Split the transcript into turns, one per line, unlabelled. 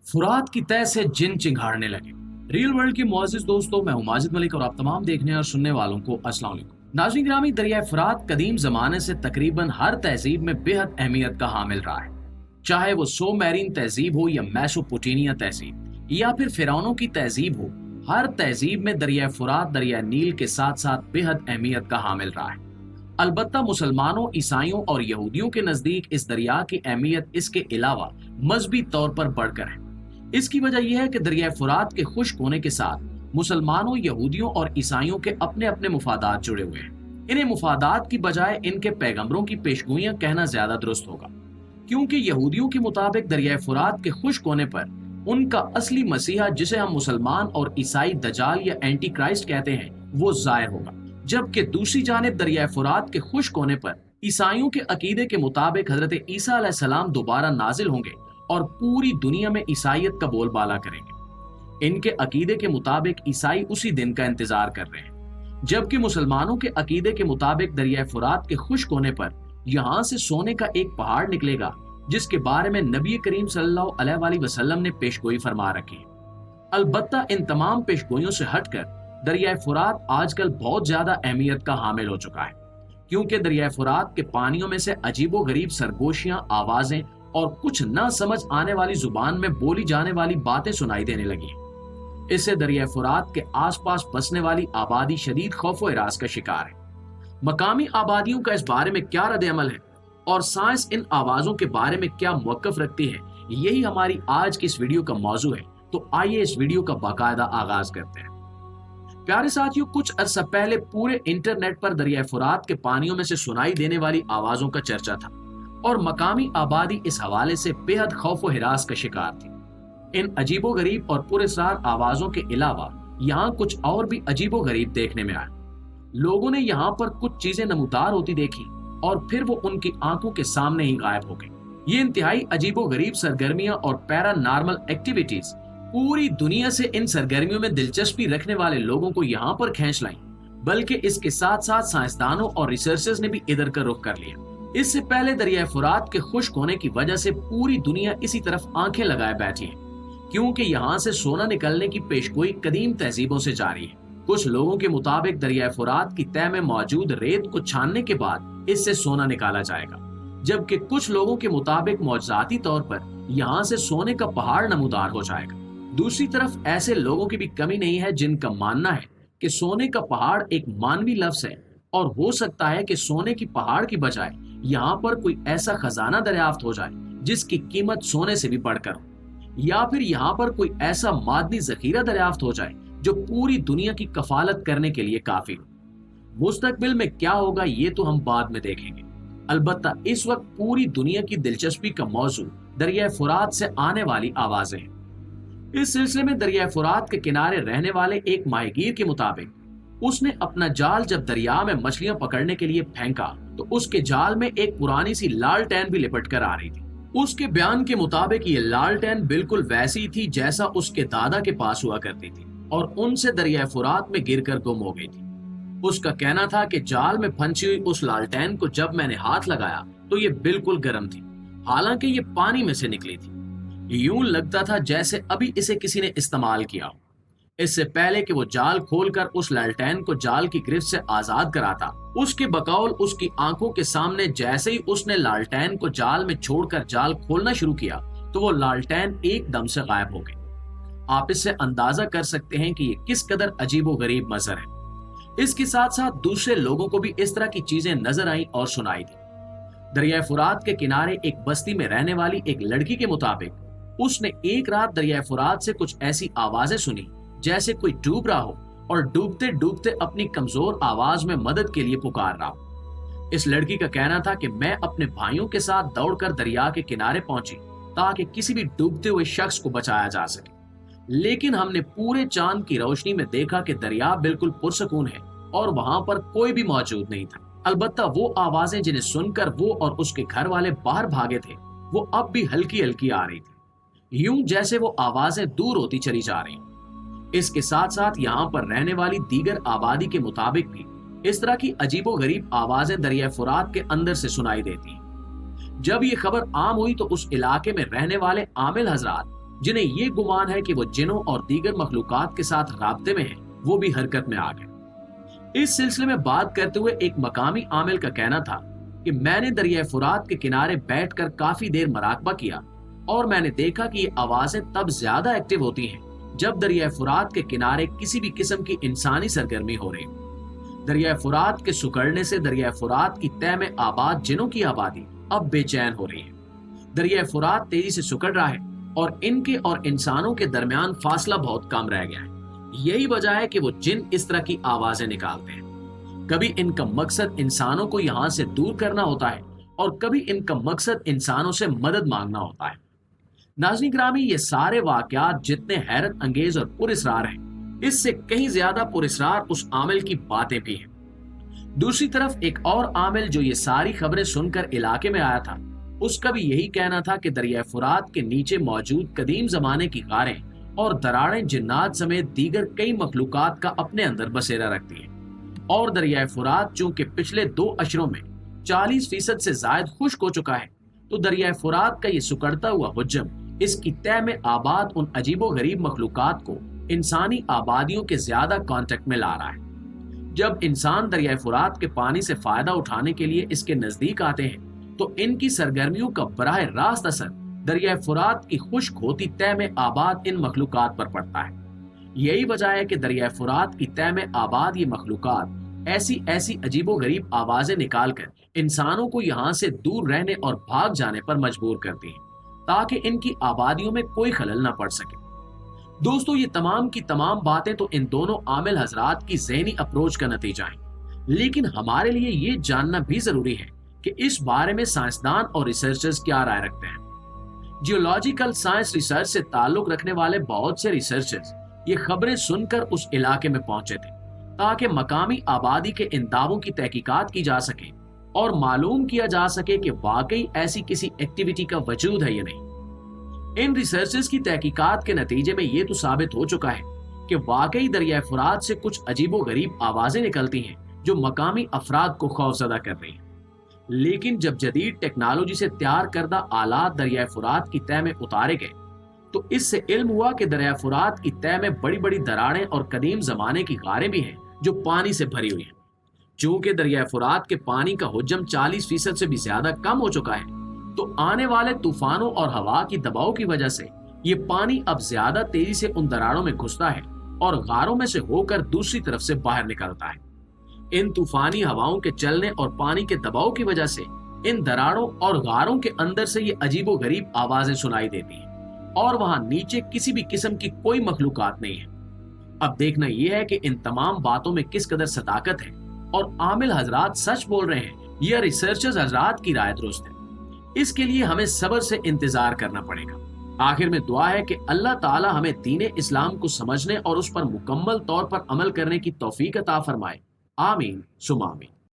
फुरात की तह से जिन चिंघाड़ने लगे। रियल वर्ल्ड के मुअज़्ज़िज़ दोस्तों, मैं हूं माजिद मलिक और आप तमाम देखने और सुनने वालों को अस्सलाम वालेकुम। नाज़रीन गिरामी, दरिया फुरात कदीम जमाने से तकरीबन हर तहजीब में बेहद अहमियत का हामिल रहा है। चाहे वो सोमैरीन तहजीब हो या मेसोपोटामिया तहजीब या फिर फिरौनों की तहजीब हो, हर तहजीब में दरिया फुरात दरिया नील के साथ साथ बेहद अहमियत का हामिल रहा है। अलबत्ता मुसलमानों, ईसाइयों और यहूदियों के नजदीक इस दरिया की अहमियत इसके अलावा मजहबी तौर पर बढ़कर है। इसकी वजह यह है कि दरिया फुरात के खुश्क होने के साथ मुसलमानों, यहूदियों और ईसाइयों के अपने अपने मुफादात जुड़े हुए हैं। इन्हें मुफादात की बजाय इनके पैगंबरों की पेशगोइयां कहना ज्यादा दुरुस्त होगा, क्योंकि यहूदियों के मुताबिक दरिया फुरात के खुश्क होने पर उनका असली मसीहा, जिसे हम मुसलमान और ईसाई दजाल या एंटी क्राइस्ट कहते हैं, वो जाहिर होगा। जबकि दूसरी जानिब दरिया फुरात के खुश्क होने पर ईसाइयों के अकीदे के मुताबिक हजरत ईसा अलैहिस्सलाम दोबारा नाजिल होंगे और पूरी दुनिया में ईसाइयत का बोलबाला करेंगे। इनके अकीदे के मुताबिक ईसाई उसी दिन का इंतजार कर रहे हैं, जबकि मुसलमानों के अकीदे के मुताबिक दरिया फुरात के खुश्क होने पर यहाँ से सोने का एक पहाड़ निकलेगा, जिसके बारे में नबी करीम सल्लल्लाहु अलैहि वसल्लम ने पेशगोई फरमा रखी है। अलबत्ता इन तमाम पेशगोइयों से हटकर दरिया फुरात आजकल बहुत ज्यादा अहमियत का हामिल हो चुका है, क्योंकि दरिया फुरात के पानियों में से अजीबो गरीब सरगोशियां, आवाजें और कुछ न समझ आने वाली जुबान में बोली जाने वाली बातें सुनाई देने लगी। इससे दरिया फुरात के आसपास बसने वाली आबादी शदीद खौफ व हिरास का शिकार है। मकामी आबादियों का इस बारे में क्या रद्द अमल है और साइंस इन आवाजों के बारे में क्या मौक़िफ़ रखती है, यही हमारी आज की इस वीडियो का मौजू है। तो आइए इस वीडियो का बाकायदा आगाज करते हैं। प्यारे साथियों, कुछ अरसा पहले पूरे इंटरनेट पर दरिया फुरात के पानियों में से सुनाई देने वाली आवाजों का चर्चा था और मकामी आबादी इस हवाले से बेहद खौफ व हिरास का शिकार थी। इन अजीबो गरीब और पुरअसरार आवाजों के अलावा यहाँ कुछ और भी अजीबो गरीब देखने में आया। लोगों ने यहाँ पर कुछ चीजें नमूदार होती देखी और फिर वो उनकी आंखों के सामने ही गायब हो गई। ये इंतहाई अजीबो गरीब सरगर्मियां और पैरानॉर्मल एक्टिविटीज पूरी दुनिया से इन सरगर्मियों में दिलचस्पी रखने वाले लोगों को यहाँ पर खींच लाई, बल्कि इसके साथ साथ साइंसदानों और रिसर्चर्स ने भी इधर का रुख कर लिया। इससे पहले दरिया फुरात के खुश्क होने की वजह से पूरी दुनिया इसी तरफ आंखें लगाए बैठी है, क्योंकि यहाँ से सोना निकलने की पेशगोई कदीम तहजीबों से जारी है। कुछ लोगों के मुताबिक दरिया फुरात की तह में मौजूद रेत को छानने के बाद इससे सोना निकाला जाएगा, जबकि कुछ लोगों के मुताबिक मौजूदाती तौर पर यहाँ से सोने का पहाड़ नमूदार हो जाएगा। दूसरी तरफ ऐसे लोगों की भी कमी नहीं है जिनका मानना है कि सोने का पहाड़ एक मानवी लफ्ज है और हो सकता है कि सोने की पहाड़ की बजाय यहाँ पर कोई ऐसा खजाना दरियाफ्त हो जाए जिसकी कीमत सोने से भी बढ़कर हो, या फिर यहाँ पर कोई ऐसा मादनी जखीरा दरियाफ्त हो जाए जो पूरी दुनिया की कफालत करने के लिए काफी हो। मुस्तकबिल में क्या होगा ये तो हम बाद में देखेंगे। अलबत्ता इस वक्त पूरी दुनिया की दिलचस्पी का मौजू दरिया फुरात से आने वाली आवाजें हैं। इस सिलसिले में दरिया फुरात के किनारे रहने वाले एक माहीगीर के मुताबिक उसने अपना जाल जब दरिया में मछलियां पकड़ने के लिए फेंका तो उसके जाल में एक पुरानी सी लालटेन भी लिपट कर आ रही थी। उसके बयान के मुताबिक ये लालटेन बिल्कुल वैसी थी जैसा उसके दादा के पास हुआ करती थी और उनसे दरिया फुरात में गिरकर गुम हो गई थी। उसका कहना था कि जाल में फंसी हुई उस लालटेन को जब मैंने हाथ लगाया तो ये बिल्कुल गर्म थी, हालांकि ये पानी में से निकली थी। यूं लगता था जैसे अभी इसे किसी ने इस्तेमाल किया हो। इससे पहले कि वो जाल खोलकर उस लालटेन को जाल की गिरफ्त से आजाद कराता, उसके बकौल उसकी आंखों के सामने जैसे ही उसने लालटेन को जाल में छोड़कर जाल खोलना शुरू किया तो वो लालटेन एकदम से गायब हो गई। आप इससे अंदाजा कर सकते हैं कि ये किस कदर अजीबो गरीब मंजर है। इसके साथ साथ दूसरे लोगों को भी इस तरह की चीजें नजर आई और सुनाई दी। दरिया फुरात के किनारे एक बस्ती में रहने वाली एक लड़की के मुताबिक उसने एक रात दरिया फुरात से कुछ ऐसी आवाजें सुनी जैसे कोई डूब रहा हो और डूबते डूबते अपनी कमजोर आवाज में मदद के लिए पुकार रहा हो। इस लड़की का कहना था कि मैं अपने भाइयों के साथ दौड़कर दरिया के किनारे पहुंची ताकि किसी भी डूबते हुए शख्स को बचाया जा सके, लेकिन हमने पूरे चांद की रोशनी में देखा कि दरिया बिल्कुल पुरसकून है और वहां पर कोई भी मौजूद नहीं था। अलबत्ता वो आवाजें जिन्हें सुनकर वो और उसके घर वाले बाहर भागे थे, वो अब भी हल्की हल्की आ रही थी, यूं जैसे वो आवाजें दूर होती चली जा रही। इसके साथ साथ यहाँ पर रहने वाली दीगर आबादी के मुताबिक भी इस तरह की अजीबो गरीब आवाजें दरिया फुरात के अंदर से सुनाई देती हैं। जब ये खबर आम हुई तो उस इलाके में रहने वाले आमिल हजरात जिन्हें ये गुमान है कि वो जिनों और दीगर मखलूकात के साथ राब्ते में हैं, वो भी हरकत में आ गए। इस सिलसिले में बात करते हुए एक मकामी आमिल का कहना था कि मैंने दरिया फुरात के किनारे बैठकर काफी देर मराकबा किया और मैंने देखा कि ये आवाजें तब ज्यादा एक्टिव होती हैं जब दरिया फुरात के किनारे किसी भी किस्म की इंसानी सरगर्मी हो रही हो। दरिया फुरात के सुकड़ने से दरिया फुरात की तह में आबाद जिनों की आबादी अब बेचैन हो रही है। दरिया फुरात तेजी से सुकड़ रहा है और इनके और इंसानों के दरमियान फासला बहुत कम रह गया है। यही वजह है कि वो जिन इस तरह की आवाजें निकालते हैं। कभी इनका मकसद इंसानों को यहाँ से दूर करना होता है और कभी इनका मकसद इंसानों से मदद मांगना होता है। नाज़रीन गिरामी, ये सारे वाकयात जितने हैरत अंगेज और पुरस्रार हैं, इससे कहीं ज्यादा पुरस्रार उस आमिल की बातें भी हैं। दूसरी तरफ एक और आमिल जो ये सारी खबरें सुनकर इलाके में आया था, उसका भी यही कहना था कि दरिया फुरात के नीचे मौजूद कदीम जमाने की गारें और दरारें जिन्नात समेत दीगर कई मखलूकात का अपने अंदर बसेरा रखती हैं और दरिया फुरात चूंकि पिछले 2 अशरों में 40% से ज्यादा खुश्क हो चुका है, तो दरिया फुरात का ये सुकड़ता हुआ हुज्जम इसकी तह में आबाद उन अजीबो गरीब मखलूकात को इंसानी आबादियों के ज्यादा कांटेक्ट में ला रहा है। जब इंसान दरिया फुरात के पानी से फायदा उठाने के लिए इसके नजदीक आते हैं तो इनकी सरगर्मियों का बराह रास्त असर दरिया फुरात की खुश्क होती तह में आबाद इन मखलूकात पर पड़ता है। यही वजह है कि दरिया फुरात की तह में आबाद ये मखलूकात ऐसी ऐसी अजीबो गरीब आवाजें निकालकर इंसानों को यहाँ से दूर रहने और भाग जाने पर मजबूर करती हैं ताकि इनकी आबादियों में कोई खलल न पड़ सके। दोस्तों, ये तमाम की तमाम बातें तो इन दोनों आमिल हजरात की ज़हनी अप्रोच का नतीजा है, लेकिन हमारे लिए ये जानना भी जरूरी है कि इस बारे में साइंसदान और रिसर्चर्स क्या राय रखते हैं। जियोलॉजिकल साइंस रिसर्च से ताल्लुक रखने वाले बहुत से रिसर्चर्स ये खबरें सुनकर उस इलाके में पहुंचे थे ताकि मकामी आबादी के इन दावों की तहकीकात की जा सके और मालूम किया जा सके कि वाकई ऐसी किसी एक्टिविटी का वजूद है या नहीं। इन रिसर्चर्स की तहकीकात के नतीजे में ये तो साबित हो चुका है कि वाकई दरिया फुरात से कुछ अजीबो गरीब आवाजें निकलती हैं जो मकामी अफराद को खौफजदा कर रही हैं। लेकिन जब जदीद टेक्नोलॉजी से तैयार करदा आलात दरिया फुरात की तह में उतारे गए तो इससे इल्म हुआ कि दरिया फुरात की तह में बड़ी बड़ी दरारें और कदीम जमाने की गारें भी हैं जो पानी से भरी हुई हैं। चूंकि दरिया फुरात के पानी का हुज्जम 40% से भी ज्यादा कम हो चुका है, तो आने वाले तूफानों और हवा की दबाव की वजह से ये पानी अब ज्यादा तेजी से उन दरारों में घुसता है और गारों में से होकर दूसरी तरफ से बाहर निकलता है। इन तूफानी हवाओं के चलने और पानी के दबाव की वजह से इन दरारों और गारों के अंदर से ये अजीबो गरीब आवाजें सुनाई देती हैं और वहां नीचे किसी भी किस्म की कोई मखलूकात नहीं है। अब देखना यह है कि इन तमाम बातों में किस कदर सदाकत है और आमिल हजरात सच बोल रहे हैं या रिसर्चर्स हजरात की राय दुरुस्त है। इसके लिए हमें सब्र से इंतजार करना पड़ेगा। आखिर में दुआ है कि अल्लाह ताला हमें दीन इस्लाम को समझने और उस पर मुकम्मल तौर पर अमल करने की तौफीक अता फरमाए। आमीन सुमा आमीन।